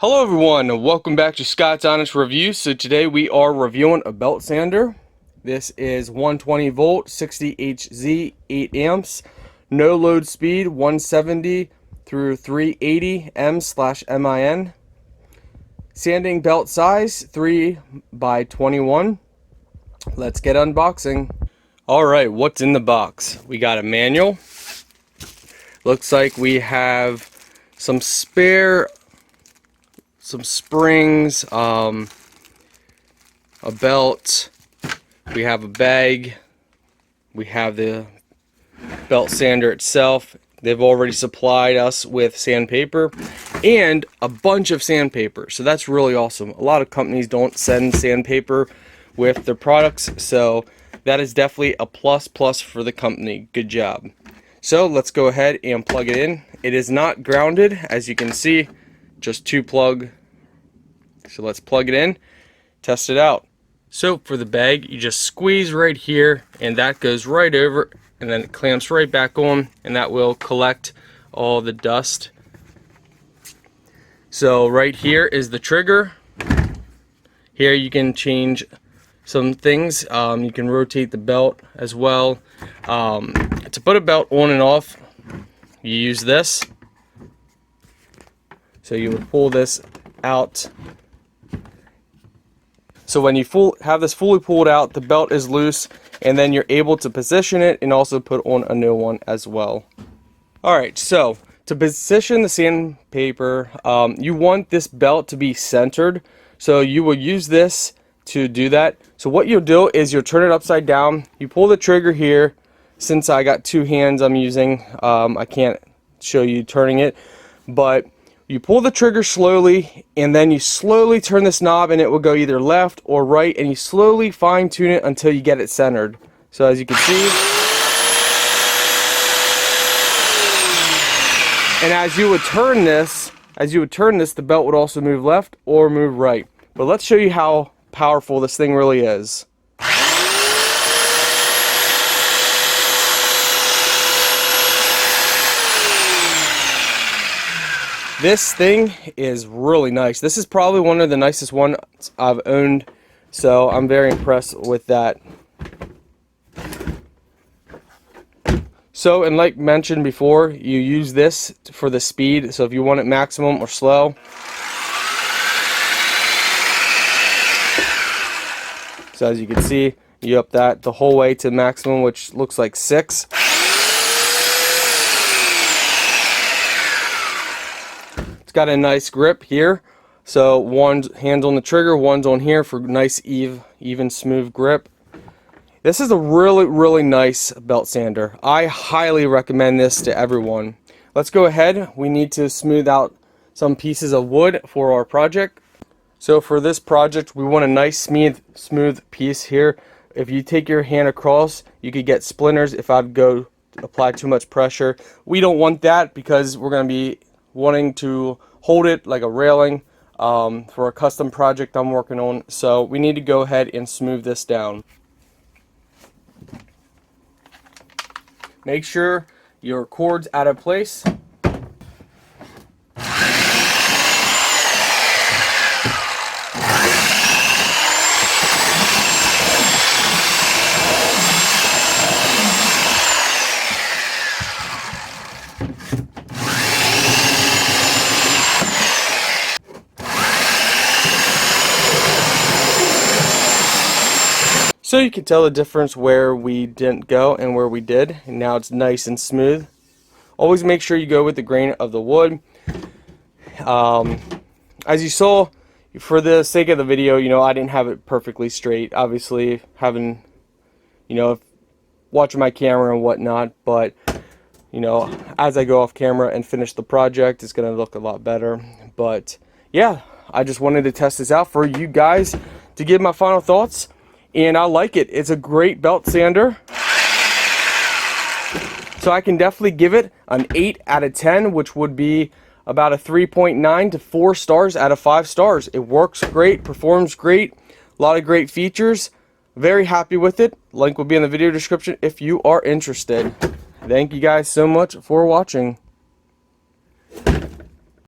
Hello everyone, welcome back to Scott's Honest Review. So today we are reviewing a belt sander. This is 120 volt, 60 Hz, 8 amps, no load speed, 170 through 380 M/min. Sanding belt size 3 by 21. Let's get unboxing. Alright, what's in the box? We got a manual. Looks like we have some springs, a belt, we have a bag, we have the belt sander itself. They've already supplied us with sandpaper and a bunch of sandpaper, so that's really awesome. A lot of companies don't send sandpaper with their products, so that is definitely a plus for the company. Good job. So let's go ahead and plug it in. It is not grounded, as you can see, just two plug. So let's plug it in, test it out. So for the bag, you just squeeze right here and that goes right over, and then it clamps right back on, and that will collect all the dust. So right here is the trigger. Here you can change some things. You can rotate the belt as well. To put a belt on and off, you use this. So you would pull this out. So when you have this fully pulled out, the belt is loose, and then you're able to position it and also put on a new one as well. Alright, so to position the sandpaper, you want this belt to be centered. So you will use this to do that. So what you'll do is you'll turn it upside down. You pull the trigger here. Since I got two hands I'm using, I can't show you turning it, but you pull the trigger slowly, and then you slowly turn this knob, and it will go either left or right, and you slowly fine tune it until you get it centered. So as you can see, and as you would turn this, the belt would also move left or move right. But let's show you how powerful this thing really is. This thing is really nice. This is probably one of the nicest ones I've owned, so I'm very impressed with that. So, and like mentioned before, you use this for the speed, so if you want it maximum or slow. So as you can see, you up that the whole way to maximum, which looks like 6. It's got a nice grip here, so one hand's on the trigger, one's on here for nice even smooth grip. This is a really nice belt sander. I highly recommend this to everyone. Let's go ahead. We need to smooth out some pieces of wood for our project. So for this project, we want a nice smooth piece here. If you take your hand across, you could get splinters if I'd go apply too much pressure. We don't want that because we're going to be wanting to hold it like a railing for a custom project I'm working on. So we need to go ahead and smooth this down. Make sure your cord's out of place. So you can tell the difference where we didn't go and where we did, and now it's nice and smooth. Always make sure you go with the grain of the wood. As you saw, for the sake of the video, I didn't have it perfectly straight. Obviously, having, watching my camera and whatnot, but, as I go off camera and finish the project, it's going to look a lot better. But, yeah, I just wanted to test this out for you guys to give my final thoughts. And I like it. It's a great belt sander. So I can definitely give it an 8 out of 10, which would be about a 3.9 to 4 stars out of 5 stars. It works great, performs great, a lot of great features. Very happy with it. Link will be in the video description if you are interested. Thank you guys so much for watching.